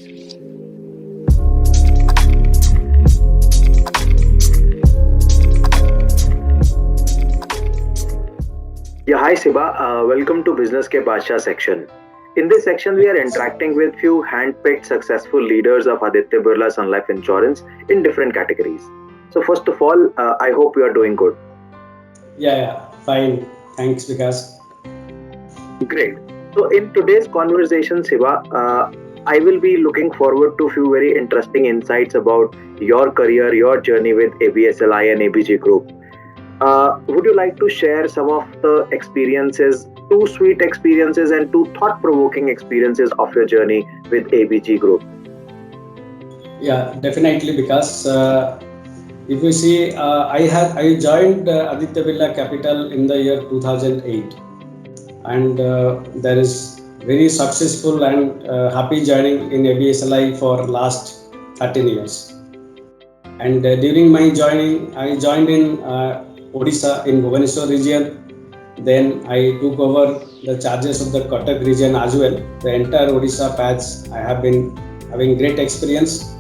Yeah, hi Siba. Welcome to Business ke Badshah section. In this section, we are interacting with few hand-picked successful leaders of Aditya Birla Sun Life Insurance in different categories. So first of all, I hope you are doing good. Yeah, fine. Thanks, Vikas. Great. So in today's conversation, Siva, I will be looking forward to few very interesting insights about your career, your journey with ABSLI and ABG Group. Would you like to share some of the experiences, two sweet experiences and two thought-provoking experiences of your journey with ABG Group? Yeah, definitely because if you see, I joined Aditya Birla Capital in the year 2008, and there is very successful and happy journey in ABSLI for last 13 years. And during my joining, I joined in Odisha in Bhubaneswar region. Then I took over the charges of the Cuttack region as well. The entire Odisha patch, I have been having great experience.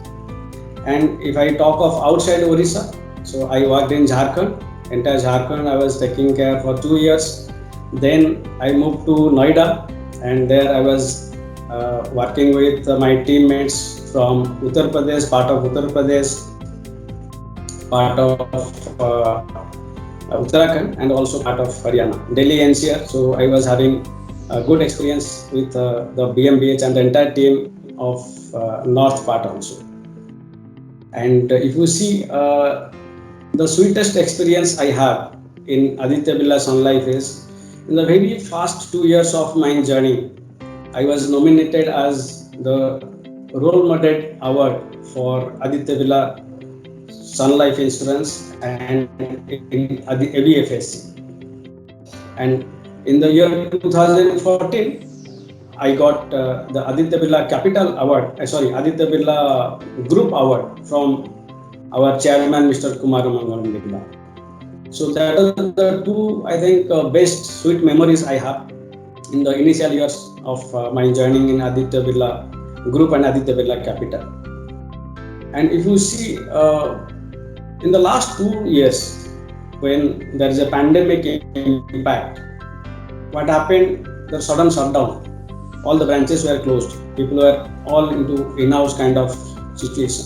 And if I talk of outside Odisha, so I worked in Jharkhand. Entire Jharkhand, I was taking care for 2 years. Then I moved to Noida, and there I was working with my teammates from Uttar Pradesh, part of Uttar Pradesh, part of Uttarakhand, and also part of Haryana, Delhi NCR. So I was having a good experience with the BMBH and the entire team of North part also. And if you see, the sweetest experience I have in Aditya Birla Sun Life is in the very first 2 years of my journey, I was nominated as the Role Model Award for Aditya Birla Sun Life Insurance and in ABFS. And in the year 2014, I got the Aditya Birla Capital Award, Aditya Birla Group Award from our chairman, Mr. Kumar Mangalam Birla. So that are the two, I think, best sweet memories I have in the initial years of my journey in Aditya Birla Group and Aditya Birla Capital. And if you see, in the last 2 years, when there is a pandemic impact, what happened? The sudden shutdown. All the branches were closed. People were all into in-house kind of situation.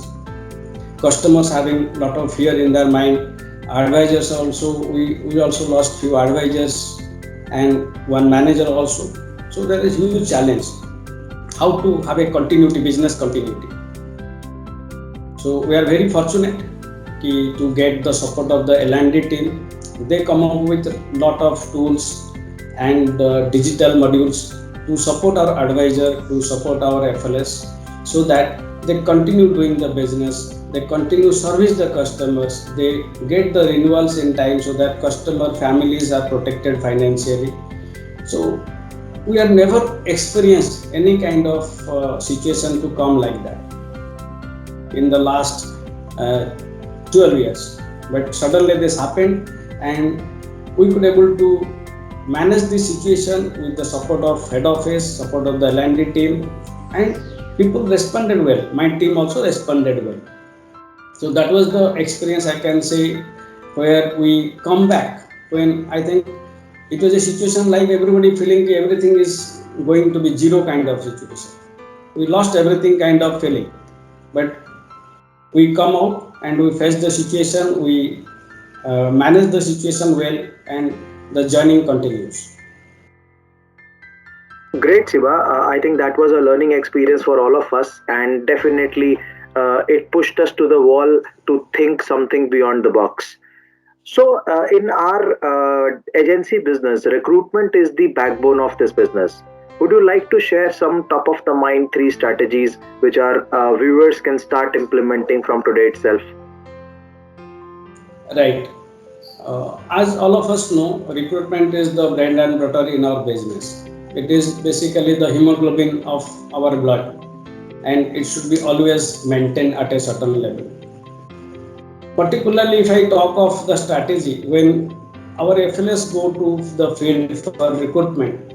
Customers having a lot of fear in their mind. Advisors also, we also lost few advisors and one manager also. So there is huge challenge. How to have a continuity, business continuity. So we are very fortunate to get the support of the L&D team. They come up with a lot of tools and digital modules to support our advisor, to support our FLS, so that they continue doing the business, they continue service the customers, they get the renewals in time so that customer families are protected financially. So we have never experienced any kind of situation to come like that in the last 12 years. But suddenly this happened and we could able to manage this situation with the support of head office, support of the L&D team, and people responded well. My team also responded well. So that was the experience I can say where we come back when I think it was a situation like everybody feeling everything is going to be zero kind of situation. We lost everything kind of feeling. But we come out and we face the situation, we manage the situation well, and the journey continues. Great, Siva. I think that was a learning experience for all of us, and definitely it pushed us to the wall to think something beyond the box. So, in our agency business, recruitment is the backbone of this business. Would you like to share some top of the mind three strategies which our viewers can start implementing from today itself? Right. As all of us know, recruitment is the bread and butter in our business. It is basically the hemoglobin of our blood, and it should be always maintained at a certain level. Particularly if I talk of the strategy, when our FLS go to the field for recruitment,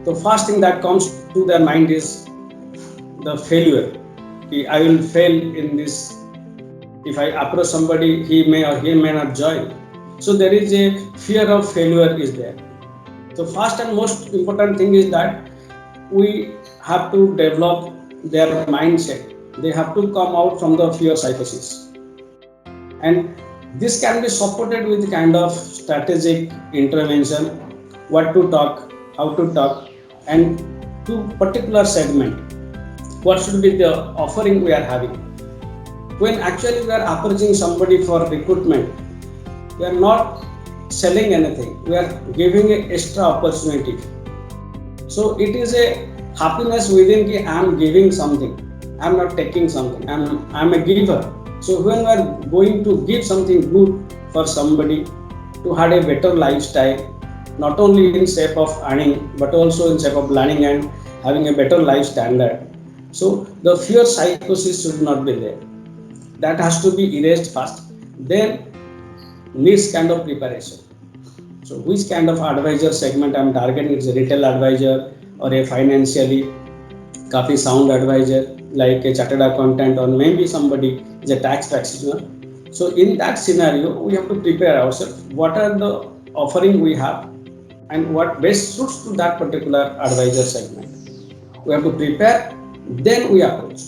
the first thing that comes to their mind is the failure. I will fail in this. If I approach somebody, he may or he may not join. So there is a fear of failure is there. So first and most important thing is that we have to develop their mindset. They have to come out from the fear psychosis, and this can be supported with kind of strategic intervention, what to talk, how to talk, and to particular segment, what should be the offering we are having. When actually we are approaching somebody for recruitment, we are not selling anything, we are giving an extra opportunity. So it is a happiness within ki I am giving something, I am not taking something, I am a giver. So when we are going to give something good for somebody to have a better lifestyle, not only in shape of earning but also in shape of learning and having a better life standard. So the fear psychosis should not be there. That has to be erased first. Then needs kind of preparation. So which kind of advisor segment I'm targeting? It's a retail advisor or a financially काफी sound advisor like a chartered accountant, or maybe somebody is a tax practitioner. So in that scenario, we have to prepare ourselves. What are the offering we have, and what best suits to that particular advisor segment? We have to prepare. Then we approach.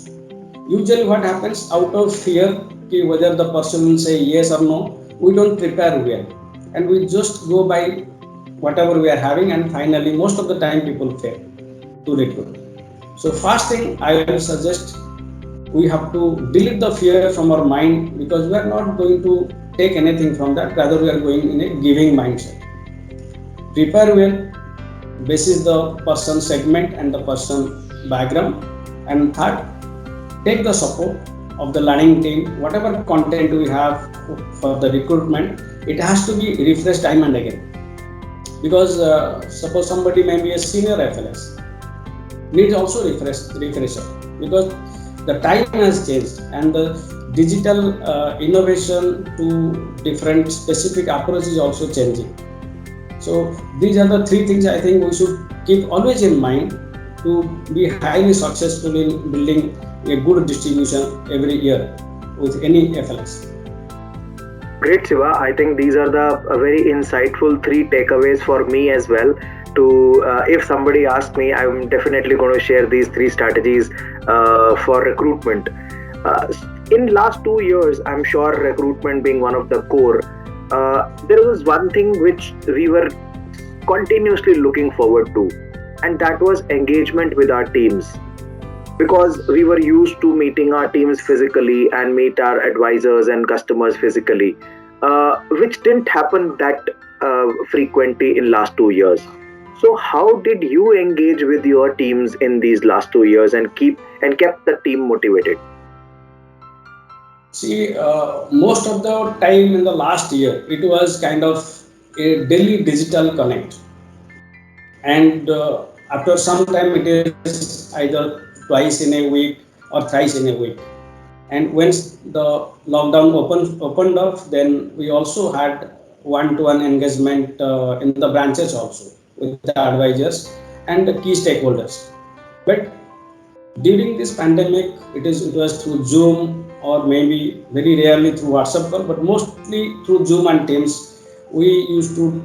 Usually, what happens out of fear, whether the person will say yes or no, we don't prepare well, and we just go by whatever we are having, and finally, most of the time, people fail to recruit. So first thing I will suggest, we have to delete the fear from our mind, because we are not going to take anything from that, rather we are going in a giving mindset. Prepare well, basis the person segment and the person background. And third, take the support of the learning team. Whatever content we have for the recruitment, it has to be refreshed time and again, because suppose somebody may be a senior FLS, needs also refresher, because the time has changed and the digital innovation to different specific approach is also changing. So these are the three things I think we should keep always in mind to be highly successful in building a good distribution every year with any FLS. Great, Siva. I think these are the very insightful three takeaways for me as well. To if somebody asks me, I'm definitely going to share these three strategies for recruitment. Uh, in last 2 years, I'm sure recruitment being one of the core, there was one thing which we were continuously looking forward to, and that was engagement with our teams, because we were used to meeting our teams physically and meet our advisors and customers physically, which didn't happen that frequently in last 2 years. So how did you engage with your teams in these last 2 years and kept the team motivated? See, most of the time in the last year, it was kind of a daily digital connect, and after some time, it is either twice in a week or thrice in a week. And once the lockdown opened up, then we also had one-to-one engagement in the branches also with the advisors and the key stakeholders. But during this pandemic, it was through Zoom or maybe very rarely through WhatsApp call, but mostly through Zoom and Teams. We used to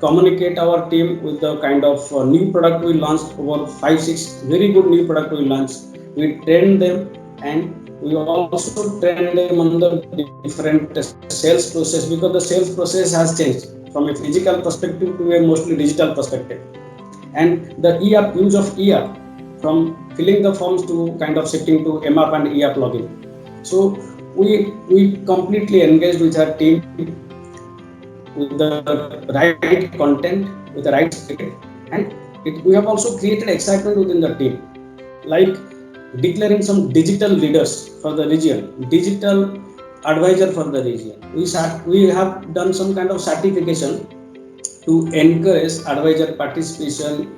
communicate our team with the kind of new product we launched, over 5 6 very good new product we launched. We trained them, and we also trained them on the different sales process, because the sales process has changed from a physical perspective to a mostly digital perspective. And the use of EAP, from filling the forms to kind of shifting to MAP and EAP login. So we completely engaged with our team with the right content, with the right spirit, and we have also created excitement within the team, like declaring some digital leaders for the region, digital advisor for the region. We have done some kind of certification to encourage advisor participation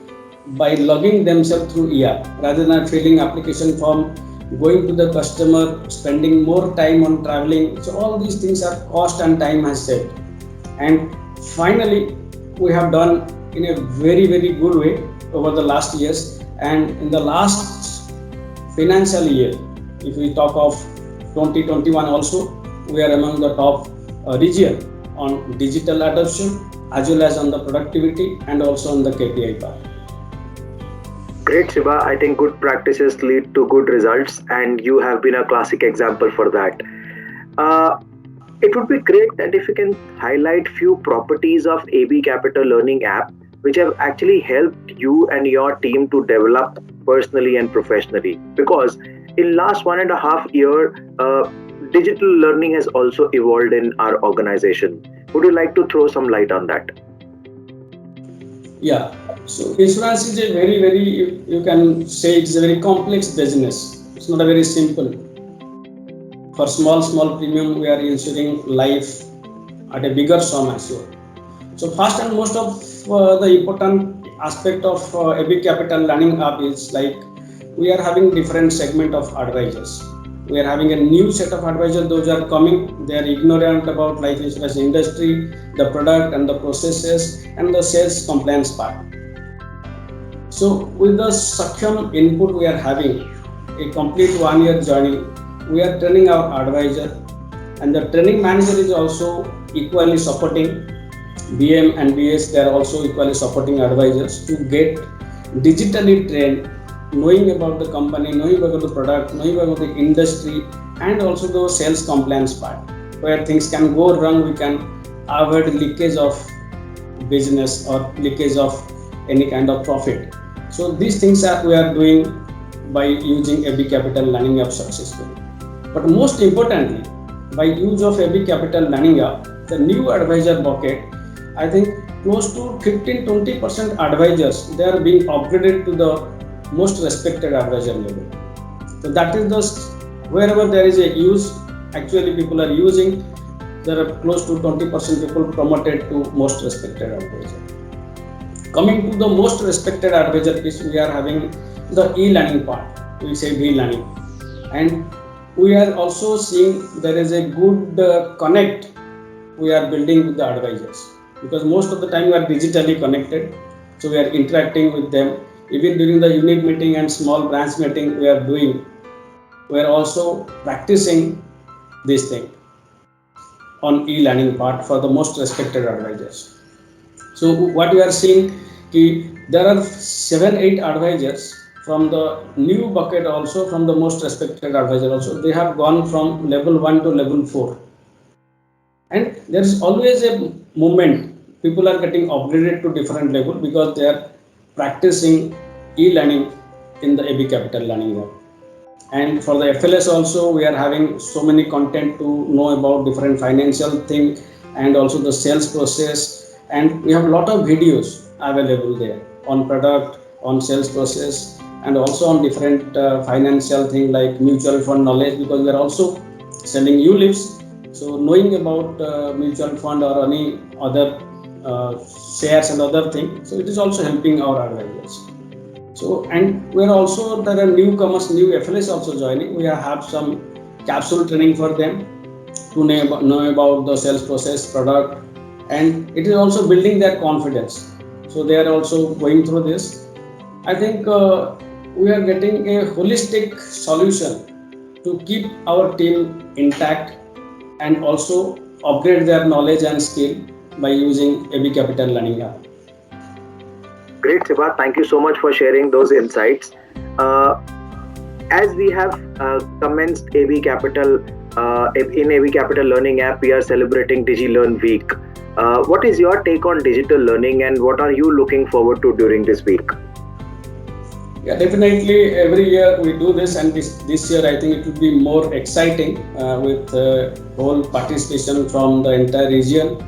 by logging themselves through ER rather than filling application form, going to the customer, spending more time on traveling. So all these things are cost and time has saved. And finally, we have done in a very good way over the last years. And in the last financial year, if we talk of 2021 also, we are among the top region on digital adoption as well as on the productivity and also on the KPI part. Great, Shiba. I think good practices lead to good results, and you have been a classic example for that. Uh, it would be great that if you can highlight few properties of AB Capital Learning app which have actually helped you and your team to develop personally and professionally. Because in last 1.5 year, digital learning has also evolved in our organization. Would you like to throw some light on that? Yeah, so insurance is a very, you can say it's a very complex business. It's not a very simple. For small premium, we are insuring life at a bigger sum as well. So first and most of the important aspect of a big capital learning app is like we are having different segment of advisors. We are having a new set of advisors. Those are coming. They are ignorant about life insurance industry, the product and the processes and the sales compliance part. So with the Sakhyam input we are having a complete 1 year journey. We are training our advisor and the training manager is also equally supporting BM and BS. They are also equally supporting advisors to get digitally trained, knowing about the company, knowing about the product, knowing about the industry and also the sales compliance part. Where things can go wrong, we can avoid leakage of business or leakage of any kind of profit. So these things are we are doing by using AB Capital Learning App successfully. But most importantly, by use of AB Capital Learning App, the new advisor bucket, I think close to 15-20% advisors, they are being upgraded to the most respected advisor level. So that is the wherever there is a use, actually people are using, there are close to 20% people promoted to most respected advisor. Coming to the most respected advisor piece, we are having the e-learning part, we say e-learning, and we are also seeing there is a good connect we are building with the advisors, because most of the time we are digitally connected, so we are interacting with them. Even during the unit meeting and small branch meeting we are doing, we are also practicing this thing on e-learning part for the most respected advisors. So what we are seeing, there are 7-8 advisors from the new bucket, also from the most respected advisor also, they have gone from level 1 to level 4. And there is always a movement, people are getting upgraded to different level because they are practicing e-learning in the AB Capital Learning App. And for the FLS also, we are having so many content to know about different financial thing and also the sales process, and we have a lot of videos available there on product, on sales process and also on different financial thing like mutual fund knowledge, because we are also selling ULIPs. So knowing about mutual fund or any other shares and other things, so it is also helping our advisors. So, and we are also, there are newcomers, new FLS also joining. We have some capsule training for them to know about the sales process, product, and it is also building their confidence. So they are also going through this. I think we are getting a holistic solution to keep our team intact and also upgrade their knowledge and skill by using AB Capital Learning App. Great, Siba. Thank you so much for sharing those insights. Uh, as we have commenced AB Capital in AB Capital Learning app, we are celebrating DigiLearn Week. What is your take on digital learning, and what are you looking forward to during this week? Yeah, definitely. Every year we do this, and this year I think it will be more exciting with whole participation from the entire region,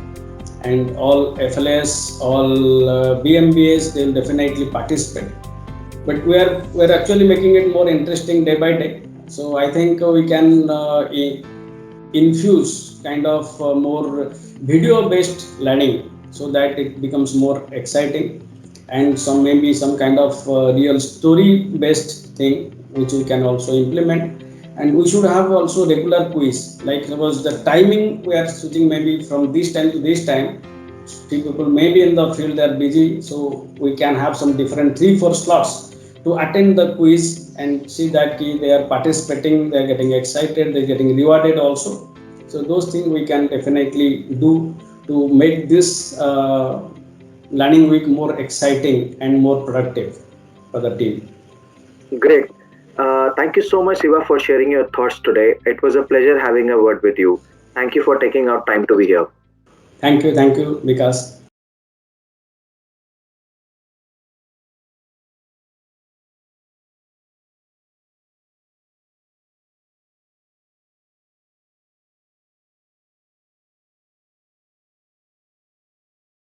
and all FLS, all BMBAs, they will definitely participate. But we're actually making it more interesting day by day. So I think we can infuse kind of more video based learning so that it becomes more exciting, and some maybe some kind of real story based thing which we can also implement. And we should have also regular quiz, like there was the timing we are switching maybe from this time to this time. People maybe in the field they are busy, so we can have some different 3-4 slots to attend the quiz and see that they are participating, they are getting excited, they are getting rewarded also. So those things we can definitely do to make this learning week more exciting and more productive for the team. Great. Thank you so much, Siva, for sharing your thoughts today. It was a pleasure having a word with you. Thank you for taking out time to be here. Thank you, Vikas.